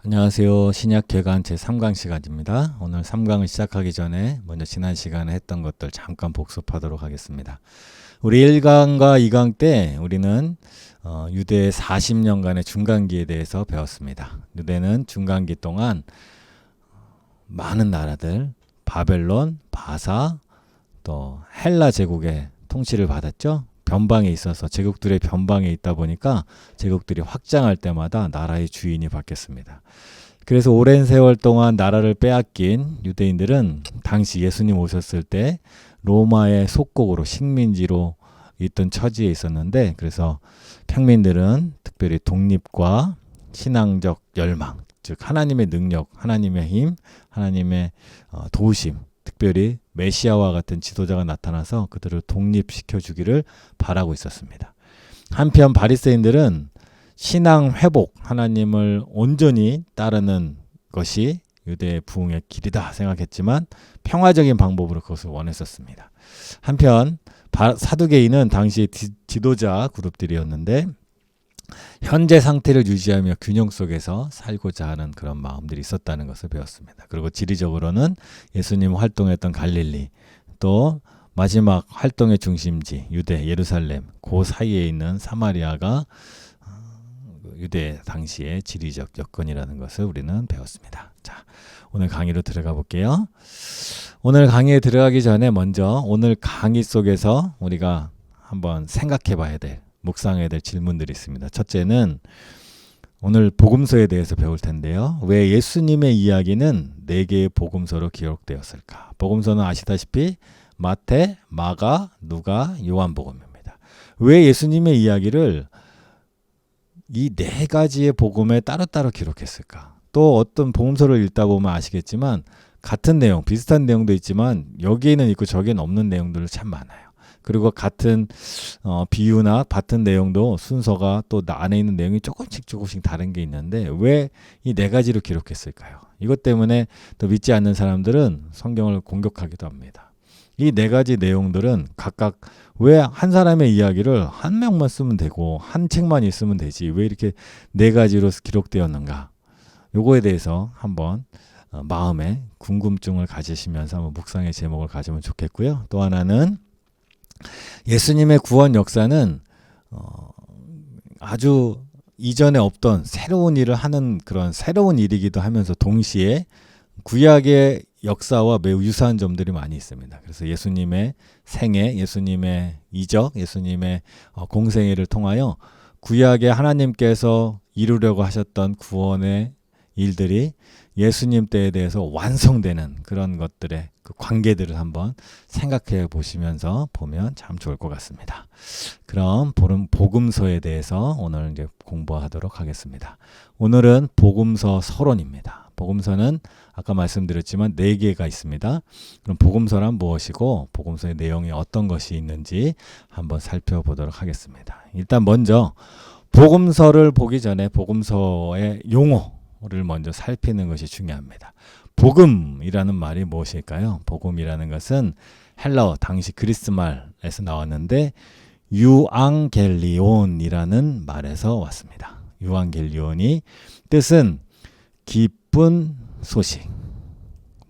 안녕하세요. 신약개관 제3강 시간입니다. 오늘 3강을 시작하기 전에 먼저 지난 시간에 했던 것들 잠깐 복습하도록 하겠습니다. 우리 1강과 2강 때 우리는 유대의 40년간의 중간기에 대해서 배웠습니다. 유대는 중간기 동안 많은 나라들, 바벨론, 바사, 또 헬라 제국의 통치를 받았죠. 변방에 있어서 제국들의 변방에 있다 보니까 제국들이 확장할 때마다 나라의 주인이 바뀌었습니다. 그래서 오랜 세월 동안 나라를 빼앗긴 유대인들은 당시 예수님 오셨을 때 로마의 속국으로 식민지로 있던 처지에 있었는데, 그래서 평민들은 특별히 독립과 신앙적 열망, 즉 하나님의 능력, 하나님의 힘, 하나님의 도우심, 특별히 메시아와 같은 지도자가 나타나서 그들을 독립시켜 주기를 바라고 있었습니다. 한편 바리새인들은 신앙 회복, 하나님을 온전히 따르는 것이 유대의 부흥의 길이다 생각했지만 평화적인 방법으로 그것을 원했었습니다. 한편 사두개인은 당시 지도자 그룹들이었는데 현재 상태를 유지하며 균형 속에서 살고자 하는 그런 마음들이 있었다는 것을 배웠습니다. 그리고 지리적으로는 예수님 활동했던 갈릴리, 또 마지막 활동의 중심지 유대 예루살렘, 그 사이에 있는 사마리아가 유대 당시의 지리적 여건이라는 것을 우리는 배웠습니다. 자, 오늘 강의로 들어가 볼게요. 오늘 강의에 들어가기 전에 먼저 오늘 강의 속에서 우리가 한번 생각해 봐야 될, 묵상해야 될 질문들이 있습니다. 첫째는 오늘 복음서에 대해서 배울 텐데요. 왜 예수님의 이야기는 4개의 복음서로 기록되었을까? 복음서는 아시다시피 마태, 마가, 누가, 요한복음입니다. 왜 예수님의 이야기를 이 4가지의 복음에 따로따로 기록했을까? 또 어떤 복음서를 읽다 보면 아시겠지만 같은 내용, 비슷한 내용도 있지만 여기에는 있고 저기에는 없는 내용들이 참 많아요. 그리고 같은 비유나 같은 내용도 순서가 또 안에 있는 내용이 조금씩 다른 게 있는데 왜 이 4가지로 기록했을까요? 이것 때문에 또 믿지 않는 사람들은 성경을 공격하기도 합니다. 이 4가지 내용들은 각각 왜 한 사람의 이야기를 한 명만 쓰면 되고 한 책만 있으면 되지 왜 이렇게 4가지로 기록되었는가? 요거에 대해서 한번 마음에 궁금증을 가지시면서 한번 묵상의 제목을 가지면 좋겠고요. 또 하나는 예수님의 구원 역사는 아주 이전에 없던 새로운 일을 하는 그런 새로운 일이기도 하면서 동시에 구약의 역사와 매우 유사한 점들이 많이 있습니다. 그래서 예수님의 생애, 예수님의 이적, 예수님의 공생애를 통하여 구약의 하나님께서 이루려고 하셨던 구원의 일들이 예수님 때에 대해서 완성되는 그런 것들의 그 관계들을 한번 생각해 보시면서 보면 참 좋을 것 같습니다. 그럼 복음서에 대해서 오늘 이제 공부하도록 하겠습니다. 오늘은 복음서 서론입니다. 복음서는 아까 말씀드렸지만 4개가 있습니다. 그럼 복음서란 무엇이고 복음서의 내용이 어떤 것이 있는지 한번 살펴보도록 하겠습니다. 일단 먼저 복음서를 보기 전에 복음서의 용어를 먼저 살피는 것이 중요합니다. 복음이라는 말이 무엇일까요? 복음이라는 것은 헬라어, 당시 그리스 말에서 나왔는데 유앙겔리온이라는 말에서 왔습니다. 유앙겔리온이 뜻은 기쁜 소식,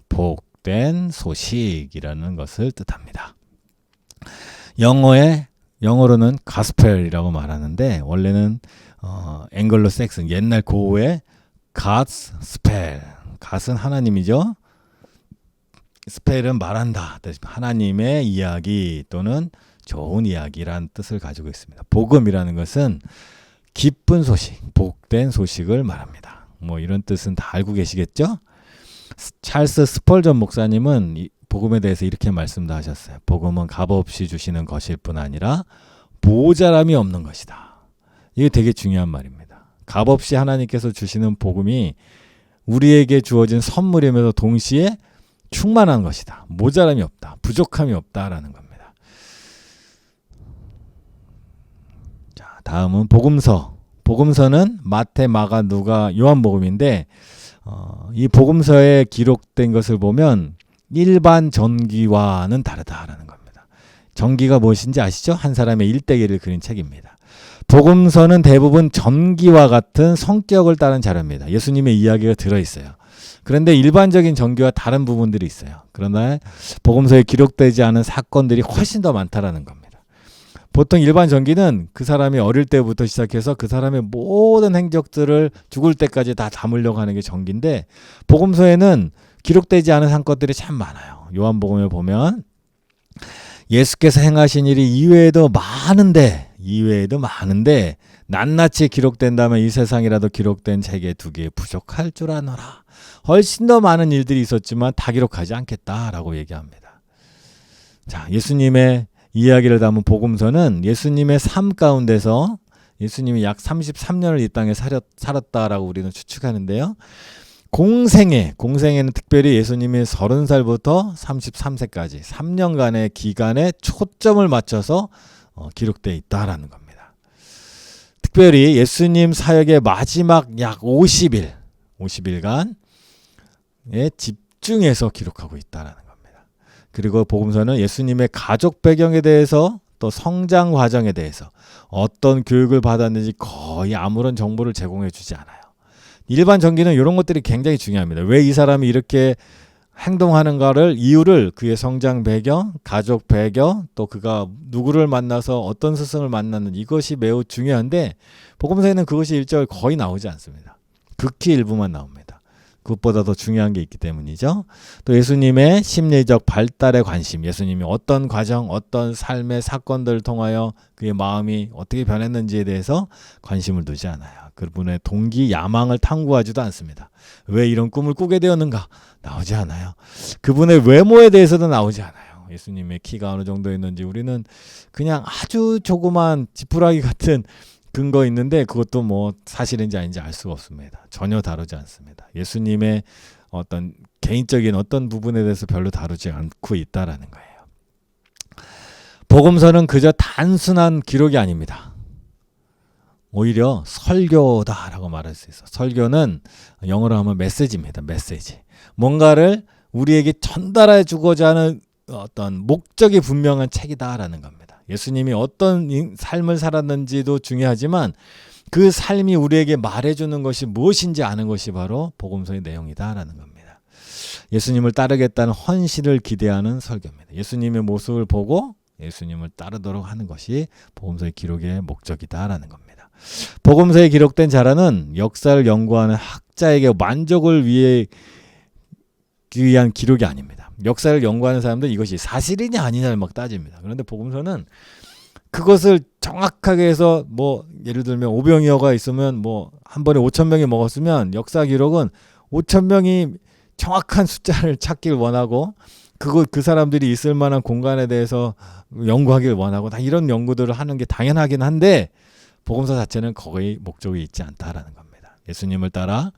복된 소식이라는 것을 뜻합니다. 영어로는 가스펠이라고 말하는데 원래는 앵글로 섹슨, 옛날 고어의 God's spell, God은 하나님이죠. 스펠은 말한다, 하나님의 이야기 또는 좋은 이야기란 뜻을 가지고 있습니다. 복음이라는 것은 기쁜 소식, 복된 소식을 말합니다. 뭐 이런 뜻은 다 알고 계시겠죠? 찰스 스펄전 목사님은 이 복음에 대해서 이렇게 말씀도 하셨어요. 복음은 값없이 주시는 것일 뿐 아니라 모자람이 없는 것이다. 이게 되게 중요한 말입니다. 값없이 하나님께서 주시는 복음이 우리에게 주어진 선물이면서 동시에 충만한 것이다. 모자람이 없다. 부족함이 없다라는 겁니다. 자, 다음은 복음서. 복음서는 마태, 마가, 누가, 요한복음인데 이 복음서에 기록된 것을 보면 일반 전기와는 다르다라는 겁니다. 전기가 무엇인지 아시죠? 한 사람의 일대기를 그린 책입니다. 복음서는 대부분 전기와 같은 성격을 따른 자료입니다. 예수님의 이야기가 들어있어요. 그런데 일반적인 전기와 다른 부분들이 있어요. 그러나 복음서에 기록되지 않은 사건들이 훨씬 더 많다라는 겁니다. 보통 일반 전기는 그 사람이 어릴 때부터 시작해서 그 사람의 모든 행적들을 죽을 때까지 다 담으려고 하는 게 전기인데, 복음서에는 기록되지 않은 사건들이 참 많아요. 요한복음에 보면 예수께서 행하신 일이 이외에도 많은데 낱낱이 기록된다면 이 세상이라도 기록된 책에 2개 부족할 줄 아노라. 훨씬 더 많은 일들이 있었지만 다 기록하지 않겠다라고 얘기합니다. 자, 예수님의 이야기를 담은 복음서는 예수님의 삶 가운데서 예수님이 약 33년을 이 땅에 살았다라고 우리는 추측하는데요. 공생에는 특별히 예수님이 30살부터 33세까지 3년간의 기간에 초점을 맞춰서 기록되어 있다라는 겁니다. 특별히 예수님 사역의 마지막 약 50일간에 집중해서 기록하고 있다라는 겁니다. 그리고 복음서는 예수님의 가족 배경에 대해서 또 성장 과정에 대해서 어떤 교육을 받았는지 거의 아무런 정보를 제공해 주지 않아요. 일반 전기는 이런 것들이 굉장히 중요합니다. 왜 이 사람이 이렇게 행동하는가를, 이유를, 그의 성장 배경, 가족 배경, 또 그가 누구를 만나서 어떤 스승을 만났는지, 이것이 매우 중요한데 복음서에는 그것이 일절 거의 나오지 않습니다. 극히 일부만 나옵니다. 그것보다 더 중요한 게 있기 때문이죠. 또 예수님의 심리적 발달에 관심, 예수님이 어떤 과정, 어떤 삶의 사건들을 통하여 그의 마음이 어떻게 변했는지에 대해서 관심을 두지 않아요. 그분의 동기, 야망을 탐구하지도 않습니다. 왜 이런 꿈을 꾸게 되었는가? 나오지 않아요. 그분의 외모에 대해서도 나오지 않아요. 예수님의 키가 어느 정도 있는지 우리는 그냥 아주 조그만 지푸라기 같은 근거 있는데 그것도 뭐 사실인지 아닌지 알 수가 없습니다. 전혀 다루지 않습니다. 예수님의 어떤 개인적인 어떤 부분에 대해서 별로 다루지 않고 있다라는 거예요. 복음서는 그저 단순한 기록이 아닙니다. 오히려 설교다라고 말할 수 있어. 설교는 영어로 하면 메시지입니다. 메시지. 뭔가를 우리에게 전달해 주고자 하는 어떤 목적이 분명한 책이다라는 겁니다. 예수님이 어떤 삶을 살았는지도 중요하지만 그 삶이 우리에게 말해주는 것이 무엇인지 아는 것이 바로 복음서의 내용이다라는 겁니다. 예수님을 따르겠다는 헌신을 기대하는 설교입니다. 예수님의 모습을 보고 예수님을 따르도록 하는 것이 복음서의 기록의 목적이다라는 겁니다. 복음서에 기록된 자라는 역사를 연구하는 학자에게 만족을 위한 기록이 아닙니다. 역사를 연구하는 사람들 이것이 사실이냐 아니냐를 막 따집니다. 그런데 복음서는 그것을 정확하게 해서 뭐 예를 들면 오병이어가 있으면 뭐 한 번에 5,000명이 먹었으면 역사 기록은 5,000명이 정확한 숫자를 찾길 원하고 그 사람들이 있을 만한 공간에 대해서 연구하길 원하고 다 이런 연구들을 하는 게 당연하긴 한데 복음서 자체는 거의 목적이 있지 않다라는 겁니다. 예수님을 따라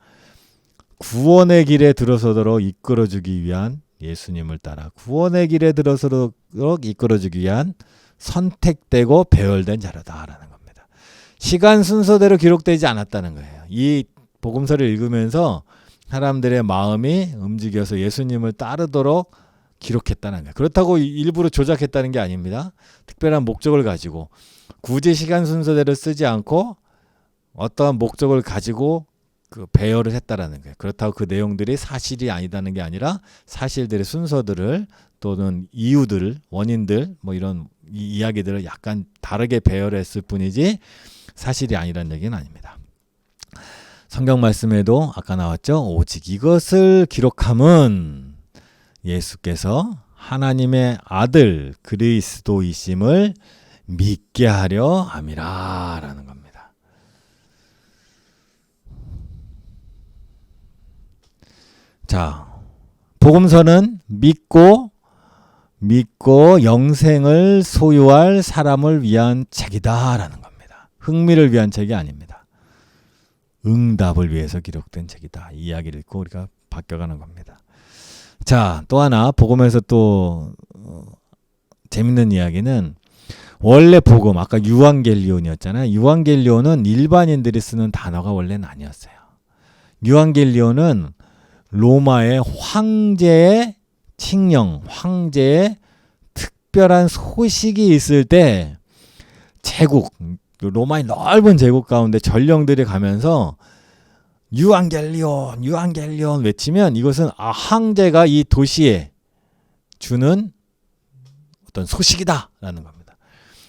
구원의 길에 들어서도록 이끌어주기 위한 예수님을 따라 구원의 길에 들어서도록 이끌어주기 위한 선택되고 배열된 자료다라는 겁니다. 시간 순서대로 기록되지 않았다는 거예요. 이 복음서를 읽으면서 사람들의 마음이 움직여서 예수님을 따르도록 기록했다는 거예요. 그렇다고 일부러 조작했다는 게 아닙니다. 특별한 목적을 가지고 굳이 시간 순서대로 쓰지 않고 어떠한 목적을 가지고 그 배열을 했다라는 거예요. 그렇다고 그 내용들이 사실이 아니다는 게 아니라 사실들의 순서들을 또는 이유들, 원인들 뭐 이런 이야기들을 약간 다르게 배열했을 뿐이지 사실이 아니라는 얘기는 아닙니다. 성경 말씀에도 아까 나왔죠. 오직 이것을 기록함은 예수께서 하나님의 아들 그리스도이심을 믿게 하려 함이라 라는 겁니다. 자, 복음서는 믿고 영생을 소유할 사람을 위한 책이다 라는 겁니다. 흥미를 위한 책이 아닙니다. 응답을 위해서 기록된 책이다. 이 이야기를 읽고 우리가 바뀌어가는 겁니다. 자, 또 하나 복음에서 또 재밌는 이야기는 원래 복음, 아까 유앙겔리온이었잖아요. 유앙겔리온은 일반인들이 쓰는 단어가 원래는 아니었어요. 유앙겔리온은 로마의 황제의 칙령, 황제의 특별한 소식이 있을 때 제국, 그 로마의 넓은 제국 가운데 전령들이 가면서 유앙겔리온 유앙겔리온 외치면 이것은 황제가 이 도시에 주는 어떤 소식이다라는 겁니다.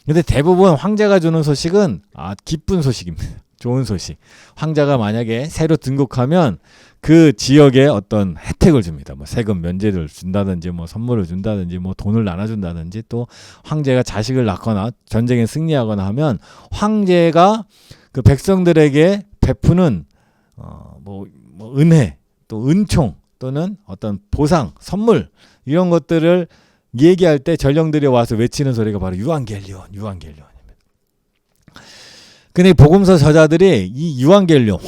근데 대부분 황제가 주는 소식은 기쁜 소식입니다. 좋은 소식. 황제가 만약에 새로 등극하면 그 지역에 어떤 혜택을 줍니다. 뭐 세금 면제를 준다든지, 뭐 선물을 준다든지, 뭐 돈을 나눠준다든지, 또 황제가 자식을 낳거나 전쟁에 승리하거나 하면 황제가 그 백성들에게 베푸는 뭐 은혜, 또 은총, 또는 어떤 보상, 선물 이런 것들을 얘기할 때 전령들이 와서 외치는 소리가 바로 유앙겔리온, 유앙겔리온. 근데 복음서 저자들이 이 유앙겔리온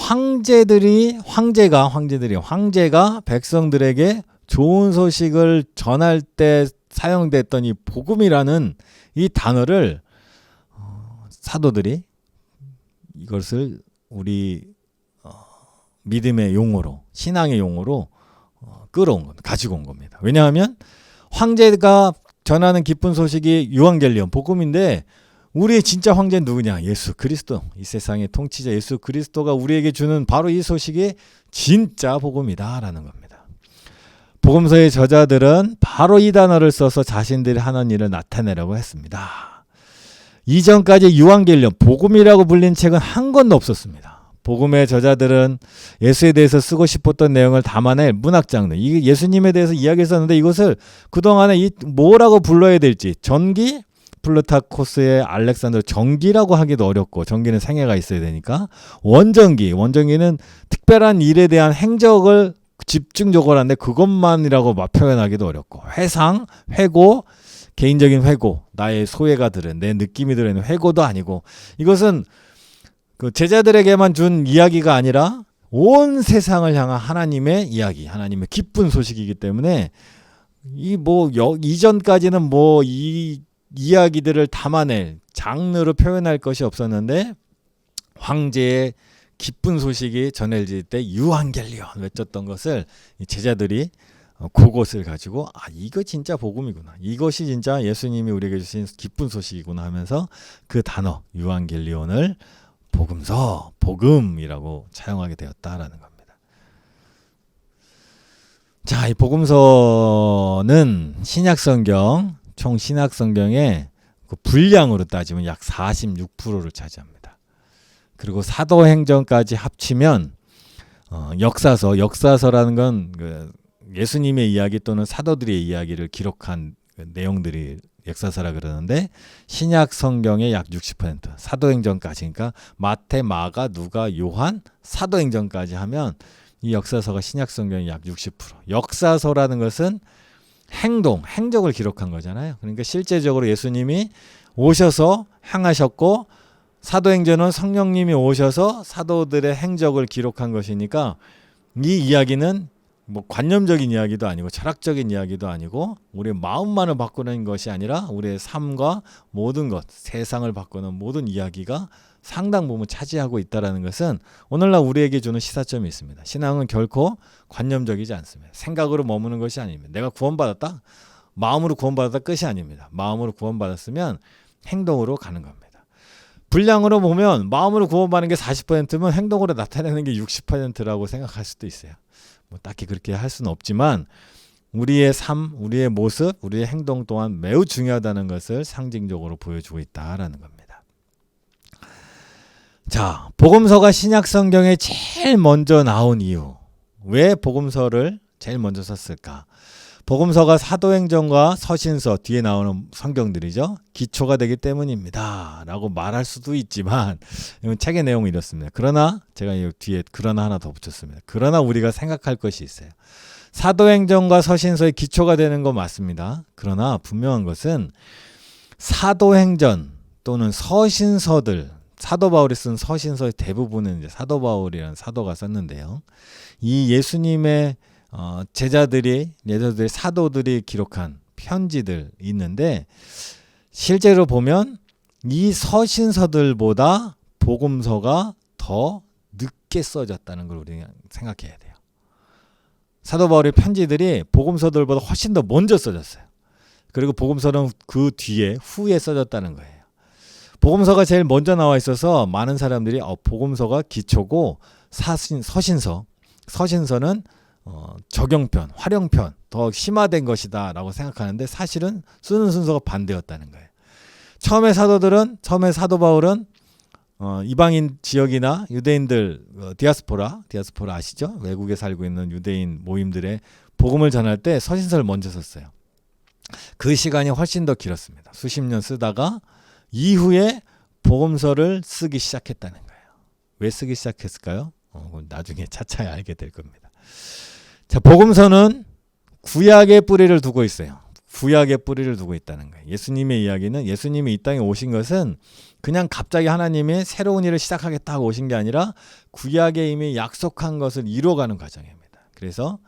황제가 백성들에게 좋은 소식을 전할 때 사용됐던 이 복음이라는 이 단어를 사도들이 이것을 우리 믿음의 용어로, 신앙의 용어로 끌어온 겁니다. 가지고 온 겁니다. 왜냐하면 황제가 전하는 기쁜 소식이 유앙겔리온 복음인데, 우리의 진짜 황제는 누구냐? 예수 그리스도. 이 세상의 통치자 예수 그리스도가 우리에게 주는 바로 이 소식이 진짜 복음이다라는 겁니다. 복음서의 저자들은 바로 이 단어를 써서 자신들이 하는 일을 나타내려고 했습니다. 이전까지 유앙겔리온 복음이라고 불린 책은 한 권도 없었습니다. 복음의 저자들은 예수에 대해서 쓰고 싶었던 내용을 담아낼 문학 장르, 이게 예수님에 대해서 이야기했었는데 이것을 그동안에 뭐라고 불러야 될지, 전기, 플루타코스의 알렉산더 전기라고 하기도 어렵고, 전기는 생애가 있어야 되니까 원전기는 특별한 일에 대한 행적을 집중적으로 하는데 그것만이라고 표현하기도 어렵고, 회상, 회고, 개인적인 회고, 나의 소외가 들은 내 느낌이 들은 회고도 아니고, 이것은 그 제자들에게만 준 이야기가 아니라 온 세상을 향한 하나님의 이야기, 하나님의 기쁜 소식이기 때문에 이전까지는 이 이야기들을 담아낼 장르로 표현할 것이 없었는데, 황제의 기쁜 소식이 전해질 때 유앙겔리온 외쳤던 것을 제자들이 그것을 가지고 이거 진짜 복음이구나, 이것이 진짜 예수님이 우리에게 주신 기쁜 소식이구나 하면서 그 단어 유앙겔리온을 복음서, 복음이라고 차용하게 되었다라는 겁니다. 자, 이 복음서는 신약성경, 총 신약성경의 그 분량으로 따지면 약 46%를 차지합니다. 그리고 사도행전까지 합치면 역사서라는 건 그 예수님의 이야기 또는 사도들의 이야기를 기록한 내용들이 역사서라 그러는데, 신약 성경의 약 60%, 사도행전까지, 그러니까 마태, 마가, 누가, 요한, 사도행전까지 하면 이 역사서가 신약 성경의 약 60%. 역사서라는 것은 행적을 기록한 거잖아요. 그러니까 실제적으로 예수님이 오셔서 행하셨고, 사도행전은 성령님이 오셔서 사도들의 행적을 기록한 것이니까, 이 이야기는 관념적인 이야기도 아니고 철학적인 이야기도 아니고 우리의 마음만을 바꾸는 것이 아니라 우리의 삶과 모든 것, 세상을 바꾸는 모든 이야기가 상당 부분 차지하고 있다는 것은 오늘날 우리에게 주는 시사점이 있습니다. 신앙은 결코 관념적이지 않습니다. 생각으로 머무는 것이 아닙니다. 내가 구원받았다? 마음으로 구원받았다 끝이 아닙니다. 마음으로 구원받았으면 행동으로 가는 겁니다. 분량으로 보면 마음으로 구원받는 게 40%면 행동으로 나타내는 게 60%라고 생각할 수도 있어요. 딱히 그렇게 할 수는 없지만 우리의 삶, 우리의 모습, 우리의 행동 또한 매우 중요하다는 것을 상징적으로 보여주고 있다라는 겁니다. 자, 복음서가 신약 성경에 제일 먼저 나온 이유. 왜 복음서를 제일 먼저 썼을까? 복음서가 사도행전과 서신서 뒤에 나오는 성경들이죠. 기초가 되기 때문입니다 라고 말할 수도 있지만, 책의 내용은 이렇습니다. 그러나 제가 뒤에 그러나 하나 더 붙였습니다. 그러나 우리가 생각할 것이 있어요. 사도행전과 서신서의 기초가 되는 건 맞습니다. 그러나 분명한 것은 사도행전 또는 서신서들, 사도 바울이 쓴 서신서의 대부분은 이제 사도 바울이라는 사도가 썼는데요. 이 예수님의 제자들이 사도들이 기록한 편지들 있는데, 실제로 보면 이 서신서들보다 복음서가 더 늦게 써졌다는 걸 우리가 생각해야 돼요. 사도 바울의 편지들이 복음서들보다 훨씬 더 먼저 써졌어요. 그리고 복음서는 그 뒤에 후에 써졌다는 거예요. 복음서가 제일 먼저 나와 있어서 많은 사람들이 복음서가 기초고 서신서는 적용편, 활용편, 더 심화된 것이다 라고 생각하는데 사실은 쓰는 순서가 반대였다는 거예요. 처음에 사도 바울은 이방인 지역이나 유대인들 디아스포라 아시죠? 외국에 살고 있는 유대인 모임들의 복음을 전할 때 서신서를 먼저 썼어요. 그 시간이 훨씬 더 길었습니다. 수십 년 쓰다가 이후에 복음서를 쓰기 시작했다는 거예요. 왜 쓰기 시작했을까요? 나중에 차차히 알게 될 겁니다. 자, 복음서는 구약의 뿌리를 두고 있어요. 구약의 뿌리를 두고 있다는 거예요. 예수님의 이야기는 예수님이 이 땅에 오신 것은 그냥 갑자기 하나님이 새로운 일을 시작하겠다 하고 오신 게 아니라 구약에 이미 약속한 것을 이루어가는 과정입니다. 그래서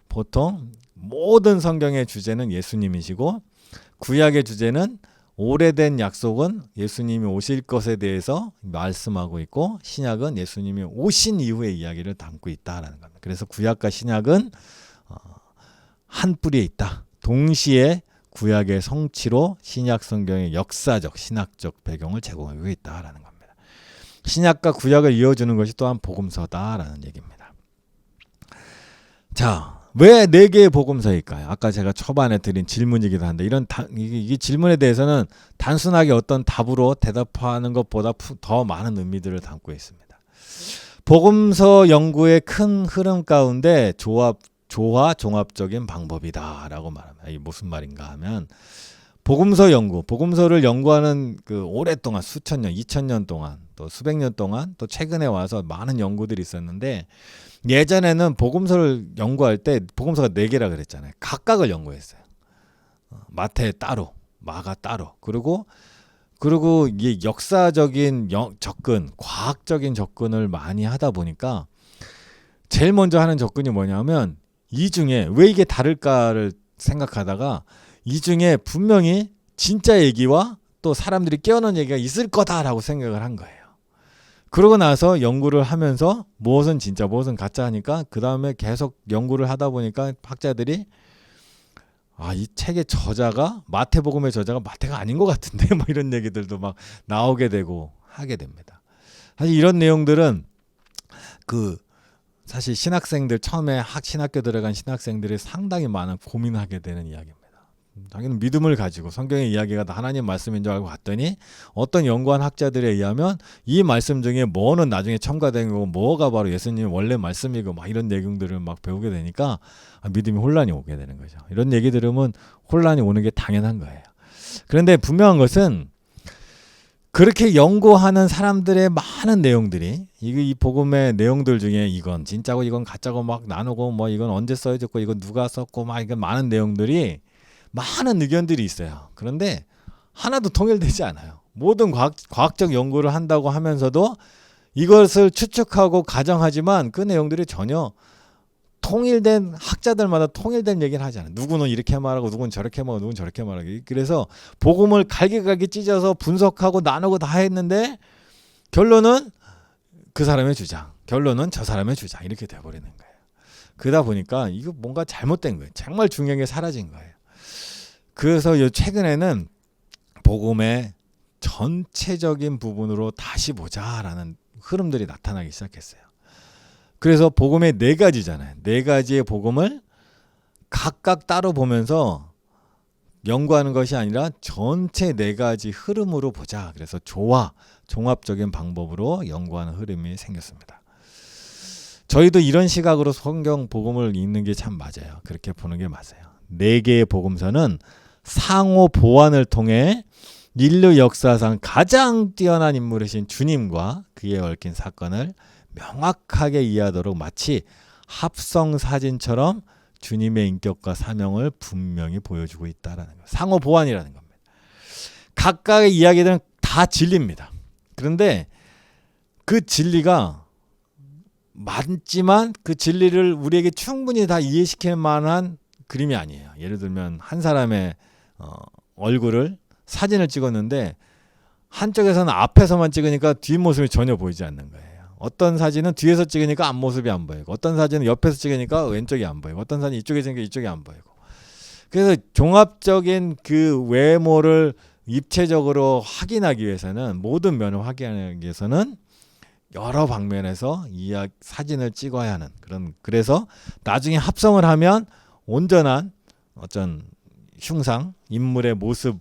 보통 모든 성경의 주제는 예수님이시고 구약의 주제는 오래된 약속은 예수님이 오실 것에 대해서 말씀하고 있고 신약은 예수님이 오신 이후의 이야기를 담고 있다라는 겁니다. 그래서 구약과 신약은 한 뿌리에 있다. 동시에 구약의 성취로 신약 성경의 역사적, 신학적 배경을 제공하고 있다라는 겁니다. 신약과 구약을 이어주는 것이 또한 복음서다라는 얘기입니다. 자, 왜 4개의 복음서일까요? 아까 제가 초반에 드린 질문이기도 한데 이 질문에 대해서는 단순하게 어떤 답으로 대답하는 것보다 더 많은 의미들을 담고 있습니다. 복음서 연구의 큰 흐름 가운데 조화 종합적인 방법이다라고 말합니다. 이게 무슨 말인가 하면 복음서를 연구하는 그 오랫동안 수천 년, 2000년 동안 또 수백 년 동안 또 최근에 와서 많은 연구들이 있었는데 예전에는 복음서를 연구할 때 복음서가 4개라 그랬잖아요. 각각을 연구했어요. 마태 따로, 마가 따로. 그리고 이게 역사적인 접근, 과학적인 접근을 많이 하다 보니까 제일 먼저 하는 접근이 뭐냐면 이 중에 왜 이게 다를까를 생각하다가 이 중에 분명히 진짜 얘기와 또 사람들이 깨어난 얘기가 있을 거다라고 생각을 한 거예요. 그러고 나서 연구를 하면서 무엇은 진짜 무엇은 가짜 하니까 그 다음에 계속 연구를 하다 보니까 학자들이 이 책의 저자가 마태복음의 저자가 마태가 아닌 것 같은데 뭐 이런 얘기들도 막 나오게 되고 하게 됩니다. 사실 이런 내용들은 사실 신학생들 처음에 신학교 들어간 신학생들이 상당히 많은 고민하게 되는 이야기입니다. 자기는 믿음을 가지고 성경의 이야기가 다 하나님 말씀인 줄 알고 갔더니 어떤 연구한 학자들에 의하면 이 말씀 중에 뭐는 나중에 첨가된 거고 뭐가 바로 예수님의 원래 말씀이고 막 이런 내용들을 막 배우게 되니까 믿음이 혼란이 오게 되는 거죠. 이런 얘기 들으면 혼란이 오는 게 당연한 거예요. 그런데 분명한 것은 그렇게 연구하는 사람들의 많은 내용들이 이 복음의 내용들 중에 이건 진짜고 이건 가짜고 막 나누고 뭐 이건 언제 써졌고 이건 누가 썼고 막 이건 많은 내용들이 많은 의견들이 있어요. 그런데 하나도 통일되지 않아요. 모든 과학적 연구를 한다고 하면서도 이것을 추측하고 가정하지만 그 내용들이 전혀 통일된 학자들마다 통일된 얘기를 하지 않아요. 누구는 이렇게 말하고 누구는 저렇게 말하고 누구는 저렇게 말하고 그래서 복음을 갈기갈기 찢어서 분석하고 나누고 다 했는데 결론은 그 사람의 주장, 결론은 저 사람의 주장 이렇게 돼버리는 거예요. 그러다 보니까 이거 뭔가 잘못된 거예요. 정말 중요한 게 사라진 거예요. 그래서 최근에는 복음의 전체적인 부분으로 다시 보자라는 흐름들이 나타나기 시작했어요. 그래서 복음의 4가지잖아요. 4가지의 복음을 각각 따로 보면서 연구하는 것이 아니라 전체 4가지 흐름으로 보자. 그래서 종합적인 방법으로 연구하는 흐름이 생겼습니다. 저희도 이런 시각으로 성경 복음을 읽는 게 참 맞아요. 그렇게 보는 게 맞아요. 4개의 복음서는 상호 보완을 통해 인류 역사상 가장 뛰어난 인물이신 주님과 그에 얽힌 사건을 명확하게 이해하도록 마치 합성 사진처럼 주님의 인격과 사명을 분명히 보여주고 있다라는 거예요. 상호 보완이라는 겁니다. 각각의 이야기들은 다 진리입니다. 그런데 그 진리가 맞지만 그 진리를 우리에게 충분히 다 이해시킬 만한 그림이 아니에요. 예를 들면 한 사람의 얼굴을 사진을 찍었는데 한쪽에서는 앞에서만 찍으니까 뒷모습이 전혀 보이지 않는 거예요. 어떤 사진은 뒤에서 찍으니까 앞모습이 안 보이고 어떤 사진은 옆에서 찍으니까 왼쪽이 안 보이고 어떤 사진은 이쪽에 찍으니까 이쪽이 안 보이고 그래서 종합적인 그 외모를 입체적으로 확인하기 위해서는, 모든 면을 확인하기 위해서는 여러 방면에서 사진을 찍어야 하는 그래서 나중에 합성을 하면 온전한 어떤 흉상, 인물의 모습,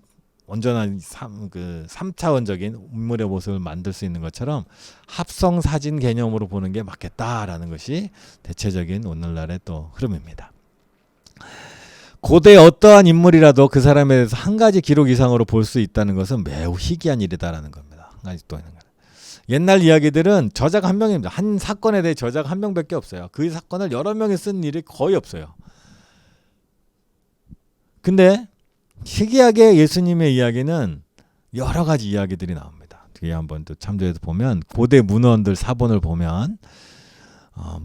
온전한 3차원적인 인물의 모습을 만들 수 있는 것처럼 합성 사진 개념으로 보는 게 맞겠다라는 것이 대체적인 오늘날의 또 흐름입니다. 고대 어떠한 인물이라도 그 사람에 대해서 한 가지 기록 이상으로 볼 수 있다는 것은 매우 희귀한 일이다라는 겁니다. 한 가지 또 있는 거예요. 옛날 이야기들은 저자가 한 명입니다. 한 사건에 대해 저자가 한 명밖에 없어요. 그 사건을 여러 명이 쓴 일이 거의 없어요. 근데 희귀하게 예수님의 이야기는 여러 가지 이야기들이 나옵니다. 뒤에 한번 또 참조해서 보면 고대 문헌들 사본을 보면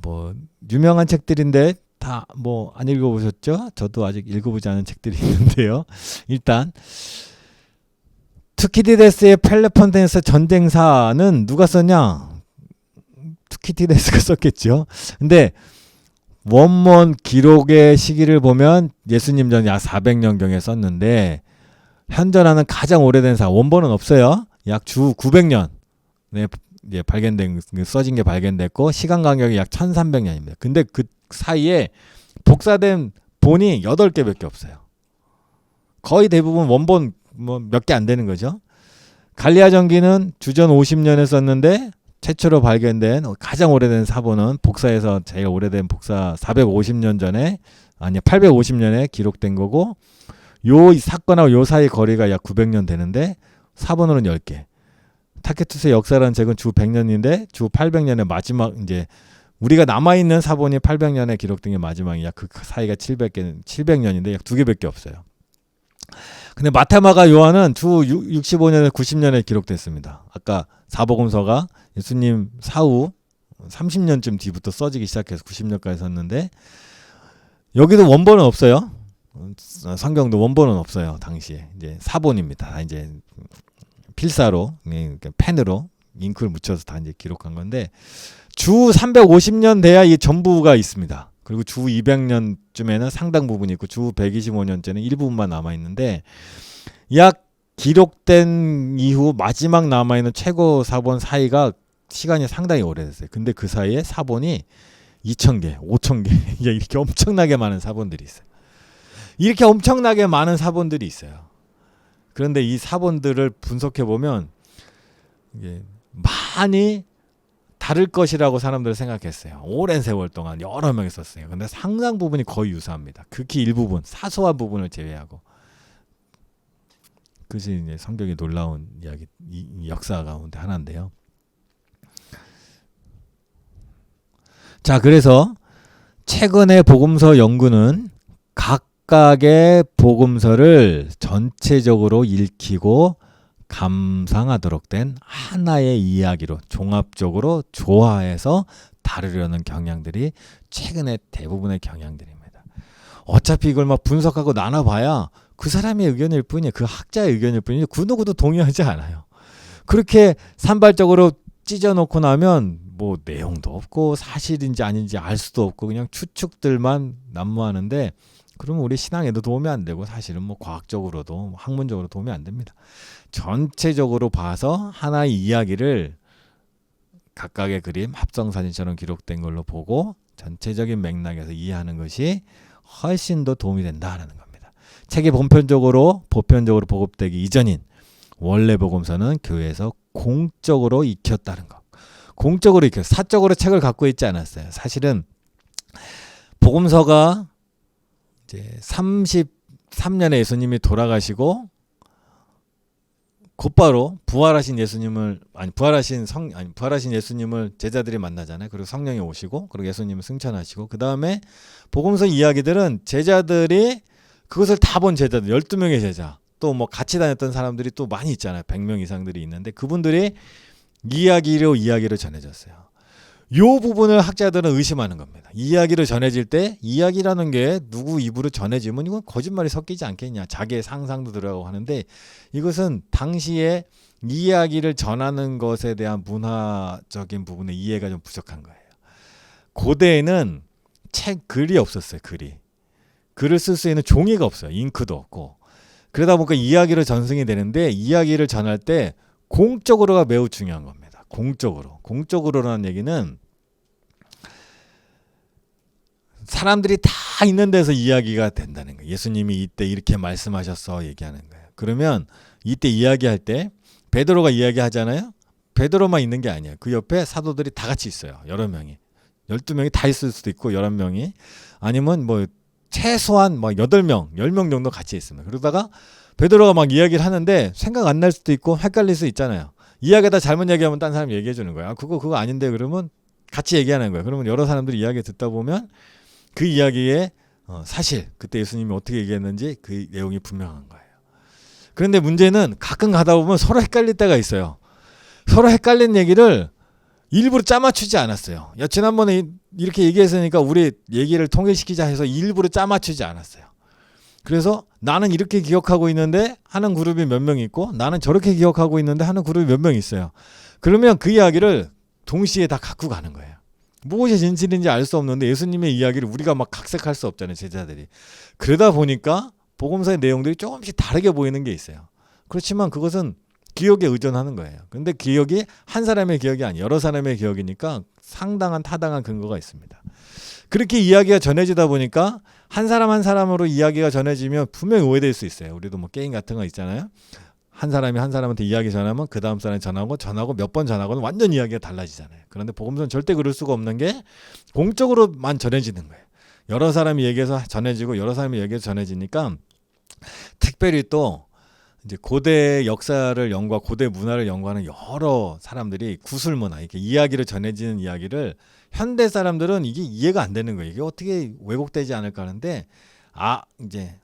뭐 유명한 책들인데 다 뭐 안 읽어보셨죠? 저도 아직 읽어보지 않은 책들이 있는데요. 일단 투키디데스의 펠로폰네소 전쟁사는 누가 썼냐? 투키디데스가 썼겠죠. 근데 원문 기록의 시기를 보면 예수님 전 약 400년경에 썼는데 현존하는 가장 오래된 원본은 없어요. 약 주 900년에 이제 써진 게 발견됐고 시간 간격이 약 1300년입니다. 근데 그 사이에 복사된 본이 8개밖에 없어요. 거의 대부분 원본 몇 개 안 되는 거죠. 갈리아 전기는 주전 50년에 썼는데 최초로 발견된 가장 오래된 사본은 복사에서 제일 오래된 복사 450년 전에 850년에 기록된 거고 요 사건하고 요 사이 거리가 약 900년 되는데 사본으로는 10개. 타케투스의 역사라는 책은 주 100년인데 주 800년의 마지막 이제 우리가 남아있는 사본이 800년에 기록된 게 마지막이야. 그 사이가 700년인데 약 2개밖에 없어요. 근데 마태마가 요한은 주 65년에 90년에 기록됐습니다. 아까 사복음서가 예수님 사후 30년쯤 뒤부터 써지기 시작해서 90년까지 썼는데 여기도 원본은 없어요. 성경도 원본은 없어요. 당시에 이제 사본입니다. 이제 필사로 펜으로 잉크를 묻혀서 다 이제 기록한 건데 주 350년 돼야 이 전부가 있습니다. 그리고 주 200년쯤에는 상당 부분이 있고 주 125년째는 일부분만 남아 있는데 약 기록된 이후 마지막 남아 있는 최고 사본 사이가 시간이 상당히 오래됐어요. 근데 그 사이에 사본이 2,000개, 5,000개 이렇게 엄청나게 많은 사본들이 있어요. 이렇게 엄청나게 많은 사본들이 있어요. 그런데 이 사본들을 분석해 보면 이게 많이 다를 것이라고 사람들은 생각했어요. 오랜 세월 동안 여러 명이 썼어요. 근데 상당 부분이 거의 유사합니다. 극히 일부분, 사소한 부분을 제외하고. 그것이 이제 성경의 놀라운 이야기, 이 역사 가운데 하나인데요. 자, 그래서 최근의 복음서 연구는 각각의 복음서를 전체적으로 읽히고 감상하도록 된 하나의 이야기로 종합적으로 조화해서 다루려는 경향들이 최근의 대부분의 경향들입니다. 어차피 이걸 막 분석하고 나눠봐야 그 사람의 의견일 뿐이에요. 그 학자의 의견일 뿐이에요. 그 누구도 동의하지 않아요. 그렇게 산발적으로 찢어놓고 나면 뭐 내용도 없고 사실인지 아닌지 알 수도 없고 그냥 추측들만 난무하는데 그러면 우리 신앙에도 도움이 안 되고 사실은 뭐 과학적으로도 학문적으로 도움이 안 됩니다. 전체적으로 봐서 하나의 이야기를 각각의 그림 합성사진처럼 기록된 걸로 보고 전체적인 맥락에서 이해하는 것이 훨씬 더 도움이 된다는 겁니다. 책이 보편적으로 보급되기 이전인 원래 복음서는 교회에서 공적으로 익혔다는 것. 공적으로 익혔어요. 사적으로 책을 갖고 있지 않았어요. 사실은 복음서가 이제 33년에 예수님이 돌아가시고 곧바로 부활하신 예수님을 제자들이 만나잖아요. 그리고 성령이 오시고 그리고 예수님을 승천하시고 그다음에 복음서 이야기들은 제자들이 그것을 다 본 제자들 12명의 제자 또 뭐 같이 다녔던 사람들이 또 많이 있잖아요. 100명 이상들이 있는데 그분들이 이야기로 전해졌어요. 요 부분을 학자들은 의심하는 겁니다. 이야기로 전해질 때 이야기라는 게 누구 입으로 전해지면 이건 거짓말이 섞이지 않겠냐. 자기의 상상도 들어가고 하는데 이것은 당시에 이야기를 전하는 것에 대한 문화적인 부분의 이해가 좀 부족한 거예요. 고대에는 글이 없었어요. 글을 쓸 수 있는 종이가 없어요. 잉크도 없고. 그러다 보니까 이야기로 전승이 되는데 이야기를 전할 때 공적으로가 매우 중요한 겁니다. 공적으로라는 얘기는 사람들이 다 있는 데서 이야기가 된다는 거예요. 예수님이 이때 이렇게 말씀하셨어 얘기하는 거예요. 그러면 이때 이야기할 때 베드로가 이야기하잖아요. 베드로만 있는 게 아니에요. 그 옆에 사도들이 다 같이 있어요. 여러 명이. 12명이 다 있을 수도 있고 11명이 아니면 뭐 최소한 막 8명, 10명 정도 같이 있습니다. 그러다가 베드로가 막 이야기를 하는데 생각 안 날 수도 있고 헷갈릴 수 있잖아요. 이야기하다 잘못 얘기하면 딴 사람이 얘기해 주는 거야. 그거 아닌데 그러면 같이 얘기하는 거예요. 그러면 여러 사람들이 이야기 듣다 보면 그 이야기에 사실 그때 예수님이 어떻게 얘기했는지 그 내용이 분명한 거예요. 그런데 문제는 가끔 가다 보면 서로 헷갈릴 때가 있어요. 서로 헷갈린 얘기를 일부러 짜맞추지 않았어요. 야, 지난번에 이렇게 얘기했으니까 우리 얘기를 통일시키자 해서 일부러 짜맞추지 않았어요. 그래서 나는 이렇게 기억하고 있는데 하는 그룹이 몇 명 있고 나는 저렇게 기억하고 있는데 하는 그룹이 몇 명 있어요. 그러면 그 이야기를 동시에 다 갖고 가는 거예요. 무엇이 진실인지 알 수 없는데 예수님의 이야기를 우리가 막 각색할 수 없잖아요. 제자들이. 그러다 보니까 복음서의 내용들이 조금씩 다르게 보이는 게 있어요. 그렇지만 그것은 기억에 의존하는 거예요. 근데 기억이 한 사람의 기억이 아니에요. 여러 사람의 기억이니까 상당한 타당한 근거가 있습니다. 그렇게 이야기가 전해지다 보니까 한 사람 한 사람으로 이야기가 전해지면 분명히 오해될 수 있어요. 우리도 뭐 게임 같은 거 있잖아요. 한 사람이 한 사람한테 이야기 전하면 그 다음 사람이 전하고 몇 번 전하고는 완전 이야기가 달라지잖아요. 그런데 복음서는 절대 그럴 수가 없는 게 공적으로만 전해지는 거예요. 여러 사람이 얘기해서 전해지고 여러 사람이 얘기해서 전해지니까 특별히 또 이제 고대 역사를 연구하고 고대 문화를 연구하는 여러 사람들이 구술 문화, 이렇게 이야기를 전해지는 이야기를 현대 사람들은 이게 이해가 안 되는 거예요. 이게 어떻게 왜곡되지 않을까 하는데 이제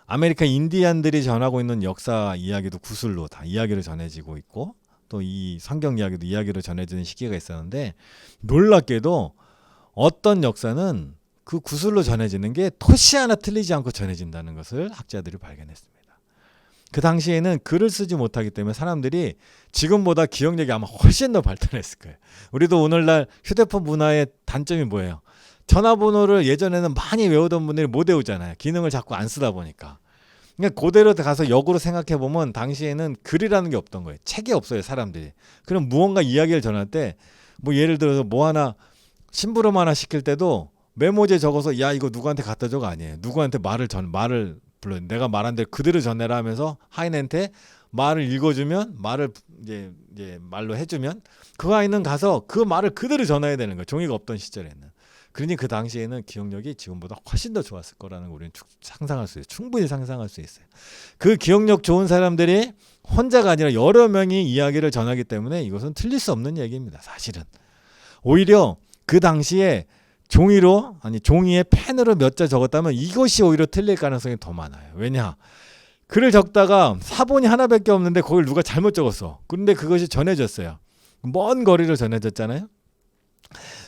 아메리카 인디안들이 전하고 있는 역사 이야기도 구술로 다 이야기를 전해지고 있고 또 이 성경 이야기도 이야기로 전해지는 시기가 있었는데 놀랍게도 어떤 역사는 그 구술로 전해지는 게 토시 하나 틀리지 않고 전해진다는 것을 학자들이 발견했습니다. 그 당시에는 글을 쓰지 못하기 때문에 사람들이 지금보다 기억력이 아마 훨씬 더 발달했을 거예요. 우리도 오늘날 휴대폰 문화의 단점이 뭐예요? 전화번호를 예전에는 많이 외우던 분들이 못 외우잖아요. 기능을 자꾸 안 쓰다 보니까. 그러니까 그대로 가서 역으로 생각해 보면 당시에는 글이라는 게 없던 거예요. 책이 없어요, 사람들이. 그럼 무언가 이야기를 전할 때 뭐 예를 들어서 뭐 하나 심부름 하나 시킬 때도 메모지에 적어서 야 이거 누구한테 갖다 줘가 아니에요. 누구한테 말을 불러 내가 말한 대로 그대로 전해라 하면서 하인한테 말을 읽어주면 말을 이제 말로 해주면 그 아이는 가서 그 말을 그대로 전해야 되는 거예요. 종이가 없던 시절에는. 그러니 그 당시에는 기억력이 지금보다 훨씬 더 좋았을 거라는 걸 우리는 상상할 수 있어요. 충분히 상상할 수 있어요. 그 기억력 좋은 사람들이 혼자가 아니라 여러 명이 이야기를 전하기 때문에 이것은 틀릴 수 없는 얘기입니다. 사실은. 오히려 그 당시에 종이에 펜으로 몇 자 적었다면 이것이 오히려 틀릴 가능성이 더 많아요. 왜냐? 글을 적다가 사본이 하나밖에 없는데 그걸 누가 잘못 적었어. 그런데 그것이 전해졌어요. 먼 거리로 전해졌잖아요.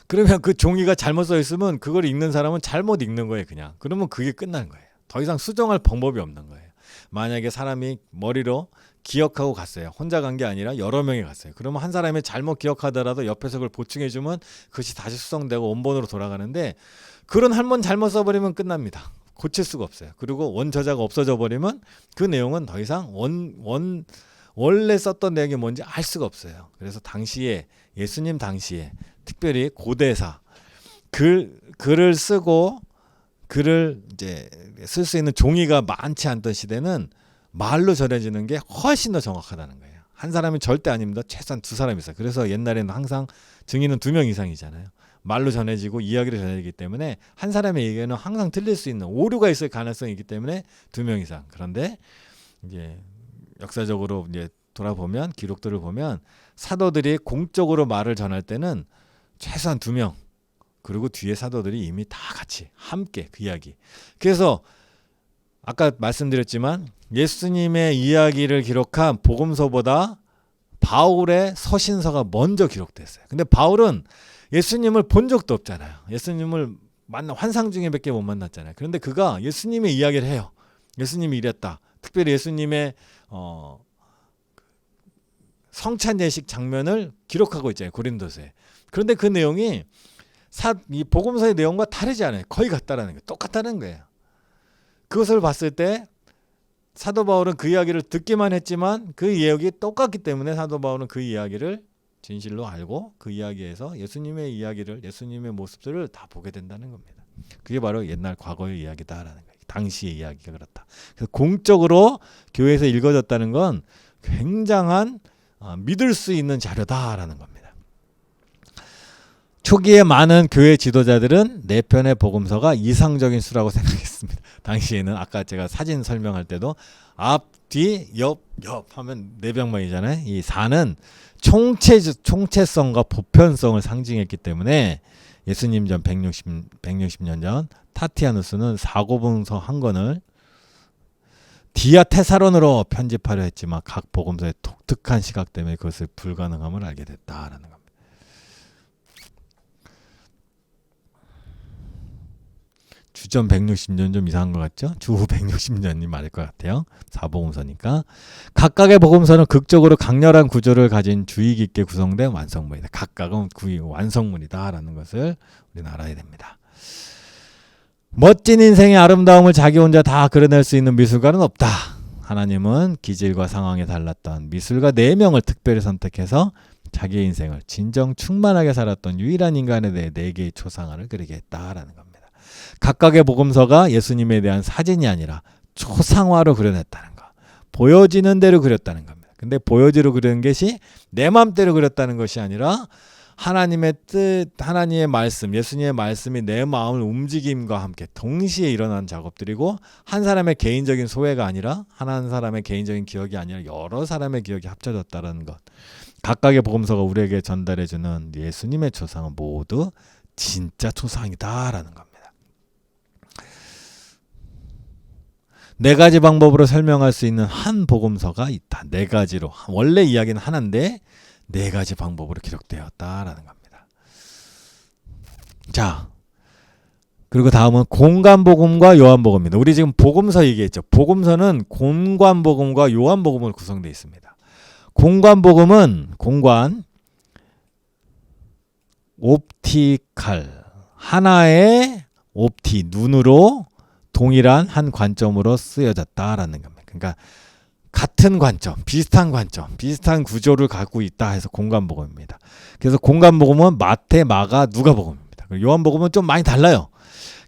그러면 그 종이가 잘못 써 있으면 그걸 읽는 사람은 잘못 읽는 거예요, 그냥. 그러면 그게 끝난 거예요. 더 이상 수정할 방법이 없는 거예요. 만약에 사람이 머리로 기억하고 갔어요. 혼자 간 게 아니라 여러 명이 갔어요. 그러면 한 사람이 잘못 기억하더라도 옆에서 그걸 보충해주면 그것이 다시 수정되고 원본으로 돌아가는데 글은 한 번 잘못 써버리면 끝납니다. 고칠 수가 없어요. 그리고 원저자가 없어져 버리면 그 내용은 더 이상 원래 썼던 내용이 뭔지 알 수가 없어요. 그래서 당시에 예수님 당시에 특별히 고대사 글을 쓰고 글을 이제 쓸 수 있는 종이가 많지 않던 시대는 말로 전해지는 게 훨씬 더 정확하다는 거예요. 한 사람이 절대 아닙니다. 최소한 두 사람이 있어요. 그래서 옛날에는 항상 증인은 2명 이상이잖아요. 말로 전해지고 이야기로 전해지기 때문에 한 사람의 얘기는 항상 틀릴 수 있는 오류가 있을 가능성이 있기 때문에 2명 이상. 그런데 이제 역사적으로 이제 돌아보면 기록들을 보면 사도들이 공적으로 말을 전할 때는 최소한 2명 그리고 뒤에 사도들이 이미 다 같이 함께 그 이야기. 그래서 아까 말씀드렸지만 예수님의 이야기를 기록한 복음서보다 바울의 서신서가 먼저 기록됐어요. 근데 바울은 예수님을 본 적도 없잖아요. 예수님을 환상 중에 밖에 못 만났잖아요. 그런데 그가 예수님의 이야기를 해요. 예수님이 이랬다. 특별히 예수님의 성찬 예식 장면을 기록하고 있잖아요. 고린도서에. 그런데 그 내용이 이 복음서의 내용과 다르지 않아요. 거의 같다라는 거예요. 똑같다는 거예요. 그것을 봤을 때 사도 바울은 그 이야기를 듣기만 했지만 그 이야기 똑같기 때문에 사도 바울은 그 이야기를 진실로 알고 그 이야기에서 예수님의 이야기를, 예수님의 모습들을 다 보게 된다는 겁니다. 그게 바로 옛날 과거의 이야기다라는 거예요. 당시의 이야기가 그렇다. 그래서 공적으로 교회에서 읽어졌다는 건 굉장한 믿을 수 있는 자료다라는 겁니다. 초기에 많은 교회 지도자들은 네 편의 복음서가 이상적인 수라고 생각했습니다. 당시에는 아까 제가 사진 설명할 때도 앞, 뒤, 옆 하면 네 병만이잖아요. 이 4는 총체성과 보편성을 상징했기 때문에 예수님 전 160년 전 타티아누스는 사고봉서 한 권을 디아테사론으로 편집하려 했지만 각 복음서의 독특한 시각 때문에 그것을 불가능함을 알게 됐다라는 겁니다. 주전 160년 좀 이상한 것 같죠? 주후 160년이 맞을 것 같아요. 사복음서니까. 각각의 복음서는 극적으로 강렬한 구조를 가진 주의 깊게 구성된 완성물이다. 각각은 완성물이다라는 것을 우리는 알아야 됩니다. 멋진 인생의 아름다움을 자기 혼자 다 그려낼 수 있는 미술가는 없다. 하나님은 기질과 상황에 달랐던 미술가 4명을 특별히 선택해서 자기의 인생을 진정 충만하게 살았던 유일한 인간에 대해 4개의 초상화를 그리게 했다라는 겁니다. 각각의 복음서가 예수님에 대한 사진이 아니라 초상화로 그려냈다는 거. 보여지는 대로 그렸다는 겁니다. 근데 보여지로 그리는 것이 내 맘대로 그렸다는 것이 아니라 하나님의 뜻, 하나님의 말씀, 예수님의 말씀이 내 마음을 움직임과 함께 동시에 일어난 작업들이고 한 사람의 개인적인 소회가 아니라 한 사람의 개인적인 기억이 아니라 여러 사람의 기억이 합쳐졌다는 것. 각각의 복음서가 우리에게 전달해주는 예수님의 초상은 모두 진짜 초상이다라는 겁니다. 4가지 방법으로 설명할 수 있는 한 복음서가 있다. 4가지로. 원래 이야기는 하나인데 4가지 방법으로 기록되었다라는 겁니다. 자, 그리고 다음은 공관복음과 요한복음입니다. 우리 지금 복음서 얘기했죠. 복음서는 공관복음과 요한복음으로 구성되어 있습니다. 공관복음은 공관, 옵티칼, 하나의 옵티, 눈으로 동일한 한 관점으로 쓰여졌다라는 겁니다. 그러니까 같은 관점, 비슷한 구조를 갖고 있다 해서 공관복음입니다. 그래서 공관복음은 마태, 마가, 누가복음입니다. 요한복음은 좀 많이 달라요.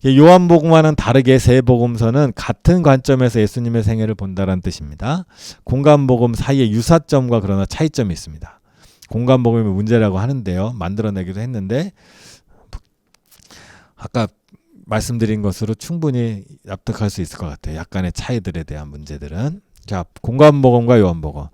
요한복음과는 다르게 세 복음서는 같은 관점에서 예수님의 생애를 본다는 뜻입니다. 공관복음 사이에 유사점과 그러나 차이점이 있습니다. 공관복음이 문제라고 하는데요. 만들어내기도 했는데 아까 말씀드린 것으로 충분히 납득할 수 있을 것 같아요. 약간의 차이들에 대한 문제들은. 자, 공관복음과 요한복음.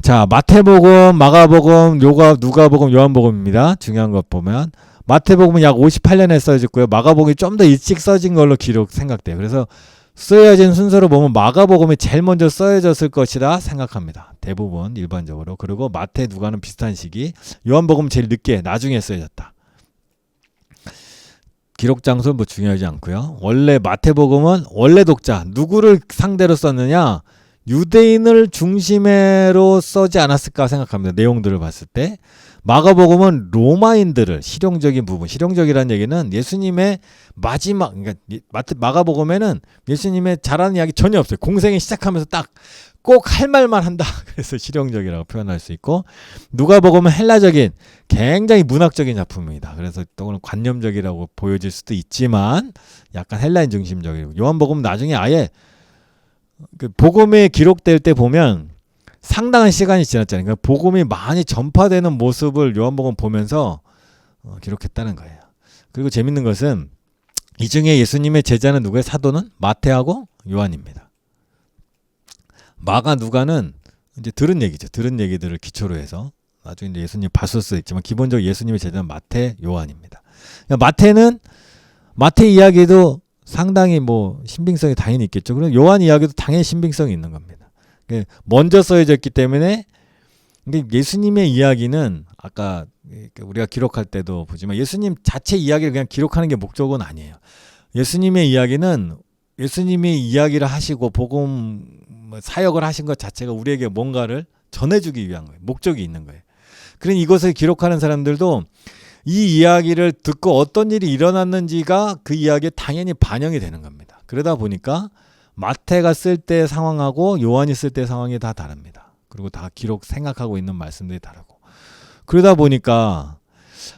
자, 마태복음, 마가복음, 누가복음, 요한복음입니다. 중요한 것 보면 마태복음은 약 58년에 써졌고요. 마가복음이 좀 더 일찍 써진 걸로 기록 생각돼요. 그래서 쓰여진 순서로 보면 마가복음이 제일 먼저 써여졌을 것이라 생각합니다. 대부분 일반적으로. 그리고 마태, 누가는 비슷한 시기. 요한복음은 제일 늦게 나중에 써여졌다. 기록 장소는 뭐 중요하지 않고요. 원래 마태복음은 원래 독자 누구를 상대로 썼느냐? 유대인을 중심으로 써지 않았을까 생각합니다. 내용들을 봤을 때. 마가복음은 로마인들을 실용적인 부분, 실용적이라는 얘기는 예수님의 마지막, 그러니까 마가복음에는 예수님의 잘하는 이야기 전혀 없어요. 공생이 시작하면서 딱 꼭 할 말만 한다. 그래서 실용적이라고 표현할 수 있고, 누가복음은 헬라적인 굉장히 문학적인 작품입니다. 그래서 또는 관념적이라고 보여질 수도 있지만 약간 헬라인 중심적이고, 요한복음은 나중에 아예 그 복음에 기록될 때 보면 상당한 시간이 지났잖아요. 그러니까 복음이 많이 전파되는 모습을 요한복음 보면서 기록했다는 거예요. 그리고 재밌는 것은 이 중에 예수님의 제자는 누구예요? 사도는 마태하고 요한입니다. 마가, 누가는 이제 들은 얘기죠. 들은 얘기들을 기초로 해서 나중에 이제 예수님 봤을 수도 있지만 기본적으로 예수님의 제자는 마태, 요한입니다. 마태는 마태 이야기도 상당히 뭐 신빙성이 당연히 있겠죠. 그리고 요한 이야기도 당연히 신빙성이 있는 겁니다. 먼저 써져있기 때문에 예수님의 이야기는 아까 우리가 기록할 때도 보지만 예수님 자체 이야기를 그냥 기록하는 게 목적은 아니에요. 예수님의 이야기는 예수님이 이야기를 하시고 복음 사역을 하신 것 자체가 우리에게 뭔가를 전해주기 위한 거예요. 목적이 있는 거예요. 그러니 이것을 기록하는 사람들도 이 이야기를 듣고 어떤 일이 일어났는지가 그 이야기에 당연히 반영이 되는 겁니다. 그러다 보니까 마태가 쓸 때 상황하고 요한이 쓸 때 상황이 다 다릅니다. 그리고 다 기록 생각하고 있는 말씀들이 다르고. 그러다 보니까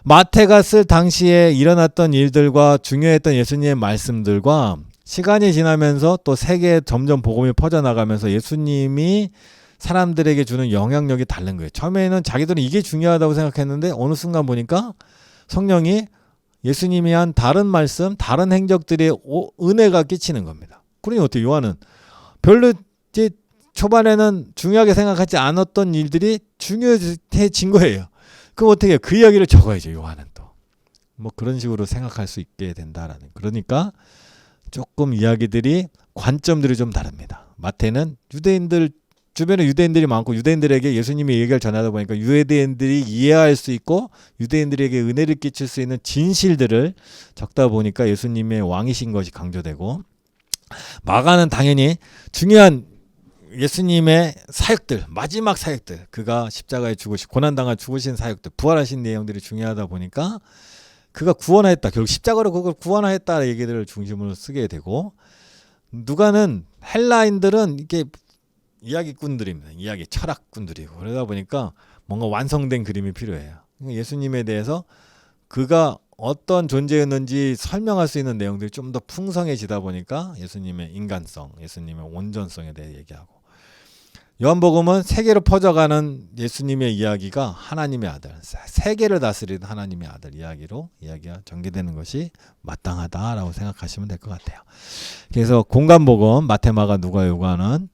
마태가 쓸 당시에 일어났던 일들과 중요했던 예수님의 말씀들과 시간이 지나면서 또 세계에 점점 복음이 퍼져나가면서 예수님이 사람들에게 주는 영향력이 다른 거예요. 처음에는 자기들은 이게 중요하다고 생각했는데 어느 순간 보니까 성령이 예수님이 한 다른 말씀, 다른 행적들의 은혜가 끼치는 겁니다. 그러니 어때요? 요한은 별로 이제 초반에는 중요하게 생각하지 않았던 일들이 중요해진 거예요. 그럼 어떻게 해요? 그 이야기를 적어야죠. 요한은 또. 뭐 그런 식으로 생각할 수 있게 된다라는. 그러니까 조금 이야기들이 관점들이 좀 다릅니다. 마태는 유대인들 주변에 유대인들이 많고 유대인들에게 예수님의 얘기를 전하다 보니까 유대인들이 이해할 수 있고 유대인들에게 은혜를 끼칠 수 있는 진실들을 적다 보니까 예수님의 왕이신 것이 강조되고, 마가는 당연히 중요한 예수님의 사역들, 마지막 사역들, 그가 십자가에 죽으시고 고난당한 죽으신 사역들, 부활하신 내용들이 중요하다 보니까 그가 구원하였다, 결국 십자가로 그걸 구원하였다 얘기들을 중심으로 쓰게 되고, 누가는 헬라인들은 이게 이야기꾼들입니다. 이야기 철학꾼들이고, 그러다 보니까 뭔가 완성된 그림이 필요해요. 예수님에 대해서 그가 어떤 존재였는지 설명할 수 있는 내용들이 좀 더 풍성해지다 보니까 예수님의 인간성, 예수님의 온전성에 대해 얘기하고, 요한복음은 세계로 퍼져가는 예수님의 이야기가 하나님의 아들, 세계를 다스리는 하나님의 아들 이야기가 전개되는 것이 마땅하다라고 생각하시면 될 것 같아요. 그래서 공간복음, 마태, 마가, 누가, 요한은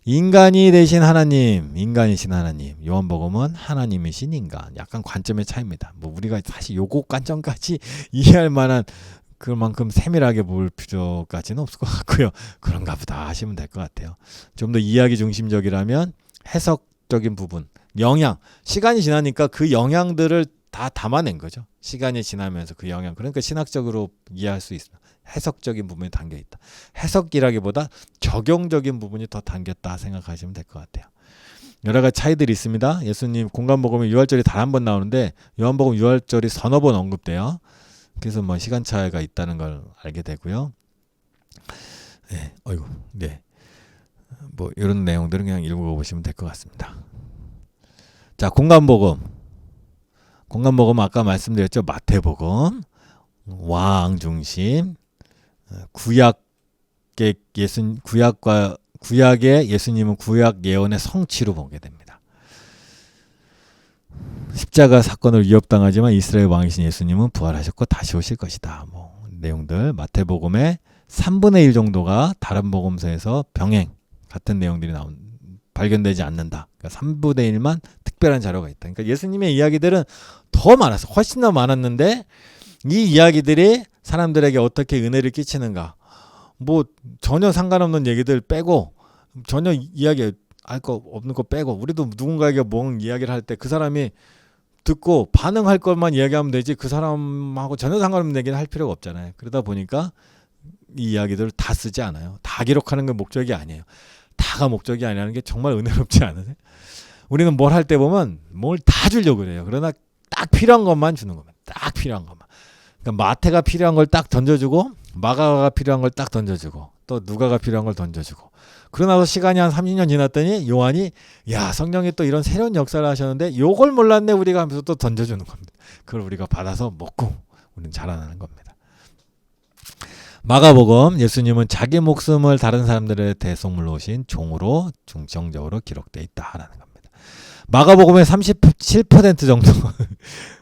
인간이 되신 하나님, 인간이신 하나님. 요한복음은 하나님이신 인간. 약간 관점의 차이입니다. 뭐 우리가 사실 요거 관점까지 이해할 만한 그만큼 세밀하게 볼 필요까지는 없을 것 같고요. 그런가 보다 하시면 될 것 같아요. 좀 더 이야기 중심적이라면 해석적인 부분, 영향, 시간이 지나니까 그 영향들을 다 담아낸 거죠. 시간이 지나면서 그 영향. 그러니까 신학적으로 이해할 수 있습니다. 해석적인 부분이 담겨있다. 해석이라기보다 적용적인 부분이 더 담겼다 생각하시면 될 것 같아요. 여러 가지 차이들이 있습니다. 예수님 공간복음에 유월절이 단 한 번 나오는데 요한복음 유월절이 서너 번 언급돼요. 그래서 뭐 시간 차이가 있다는 걸 알게 되고요. 네, 네, 뭐 이런 내용들은 그냥 읽어보시면 될 것 같습니다. 자, 공간복음 아까 말씀드렸죠. 마태복음 왕 중심, 구약의 예수님은 구약 예언의 성취로 보게 됩니다. 십자가 사건을 위협당하지만 이스라엘 왕이신 예수님은 부활하셨고 다시 오실 것이다. 뭐 내용들 마태복음의 3분의 1 정도가 다른 복음서에서 병행 같은 내용들이 발견되지 않는다. 그러니까 3분의 1만 특별한 자료가 있다. 그러니까 예수님의 이야기들은 더 많았어. 훨씬 더 많았는데 이 이야기들이 사람들에게 어떻게 은혜를 끼치는가, 뭐 전혀 상관없는 얘기들 빼고, 전혀 이야기 할 거 없는 거 빼고, 우리도 누군가에게 뭔 이야기를 할 때 그 사람이 듣고 반응할 것만 이야기하면 되지 그 사람하고 전혀 상관없는 얘기는 할 필요가 없잖아요. 그러다 보니까 이 이야기들을 다 쓰지 않아요. 다 기록하는 게 목적이 아니에요. 다가 목적이 아니라는 게 정말 은혜롭지 않으세요? 우리는 뭘 할 때 보면 뭘 다 주려고 그래요. 그러나 딱 필요한 것만 주는 겁니다. 딱 필요한 것만. 그러니까 마태가 필요한 걸 딱 던져주고, 마가가 필요한 걸 딱 던져주고, 또 누가가 필요한 걸 던져주고, 그러고 나서 시간이 한 30년 지났더니 요한이 야, 성령이 또 이런 새로운 역사를 하셨는데 요걸 몰랐네 우리가 하면서 또 던져주는 겁니다. 그걸 우리가 받아서 먹고 우리는 자라나는 겁니다. 마가복음, 예수님은 자기 목숨을 다른 사람들의 대속물로 오신 종으로 중정적으로 기록되어 있다라는 겁니다. 마가복음의 37% 정도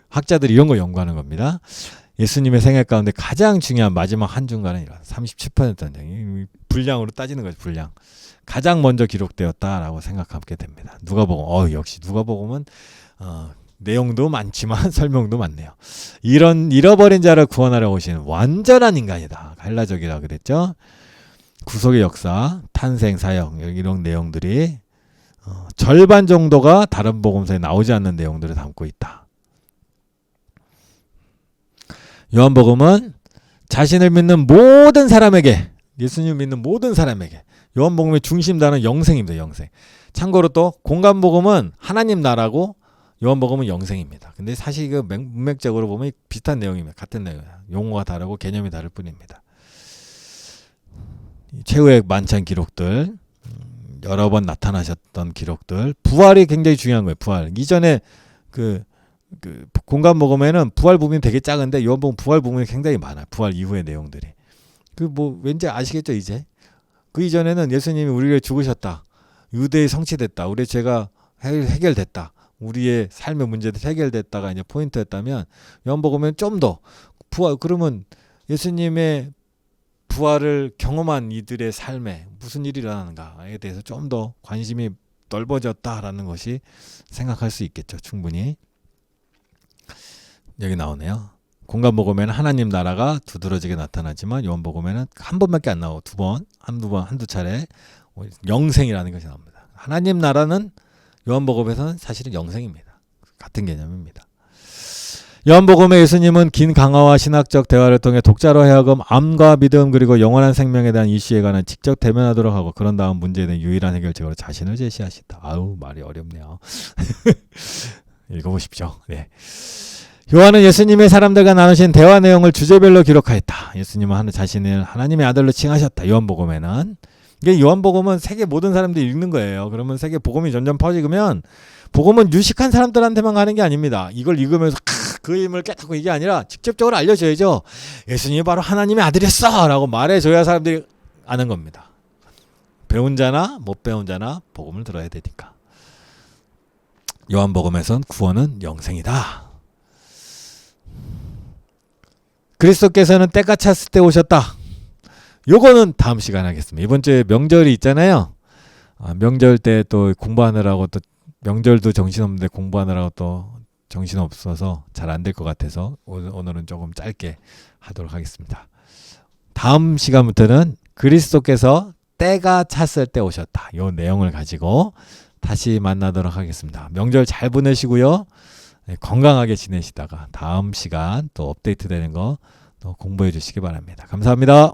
학자들이 이런 거 연구하는 겁니다. 예수님의 생애 가운데 가장 중요한 마지막 한 중간은 이런 37%는 분량으로 따지는 거죠. 분량. 가장 먼저 기록되었다라고 생각하게 됩니다. 누가복음. 역시 누가복음은 내용도 많지만 설명도 많네요. 이런 잃어버린 자를 구원하러 오신 완전한 인간이다. 헬라적이라고 그랬죠. 구속의 역사, 탄생, 사역 이런 내용들이 절반 정도가 다른 복음서에 나오지 않는 내용들을 담고 있다. 요한복음은 자신을 믿는 모든 사람에게, 예수님을 믿는 모든 사람에게, 요한복음의 중심 단어는 영생입니다. 영생. 참고로 또 공간복음은 하나님 나라고 요한복음은 영생입니다. 근데 사실 그 문맥적으로 보면 비슷한 내용입니다. 같은 내용이에요. 용어가 다르고 개념이 다를 뿐입니다. 최후의 만찬 기록들, 여러 번 나타나셨던 기록들, 부활이 굉장히 중요한 거예요. 부활. 이전에 그 공간 복음에는 부활 부분이 되게 작은데 요한복음 부활 부분이 굉장히 많아요. 부활 이후의 내용들이. 그 뭐 왠지 아시겠죠 이제? 그 이전에는 예수님이 우리를 죽으셨다. 유대에 성취됐다. 우리의 죄가 해결됐다. 우리의 삶의 문제도 해결됐다가 이제 포인트였다면 요한복음은 좀 더 부활 그러면 예수님의 부활을 경험한 이들의 삶에 무슨 일이 일어나는가에 대해서 좀 더 관심이 넓어졌다라는 것이 생각할 수 있겠죠. 충분히. 여기 나오네요. 공간복음에는 하나님 나라가 두드러지게 나타나지만 요한복음에는 한 번밖에 안 나오고 한두 차례 영생이라는 것이 나옵니다. 하나님 나라는 요한복음에서는 사실은 영생입니다. 같은 개념입니다. 요한복음의 예수님은 긴 강화와 신학적 대화를 통해 독자로 하여금 암과 믿음 그리고 영원한 생명에 대한 이슈에 관한 직접 대면하도록 하고 그런 다음 문제에 대한 유일한 해결책으로 자신을 제시하신다. 아우 말이 어렵네요. 읽어보십시오. 네. 요한은 예수님의 사람들과 나누신 대화 내용을 주제별로 기록하였다. 예수님은 자신을 하나님의 아들로 칭하셨다. 요한복음에는. 이게 요한복음은 세계 모든 사람들이 읽는 거예요. 그러면 세계 복음이 점점 퍼지면 복음은 유식한 사람들한테만 가는 게 아닙니다. 이걸 읽으면서 그 힘을 깨닫고 이게 아니라 직접적으로 알려줘야죠. 예수님이 바로 하나님의 아들이었어 라고 말해줘야 사람들이 아는 겁니다. 배운 자나 못 배운 자나 복음을 들어야 되니까. 요한복음에선 구원은 영생이다. 그리스도께서는 때가 찼을 때 오셨다. 요거는 다음 시간에 하겠습니다. 이번 주에 명절이 있잖아요. 명절 때 또 공부하느라고 또 명절도 정신없는데 공부하느라고 또 정신없어서 잘 안 될 것 같아서 오늘은 조금 짧게 하도록 하겠습니다. 다음 시간부터는 그리스도께서 때가 찼을 때 오셨다. 요 내용을 가지고 다시 만나도록 하겠습니다. 명절 잘 보내시고요. 건강하게 지내시다가 다음 시간 또 업데이트 되는 거 또 공부해 주시기 바랍니다. 감사합니다.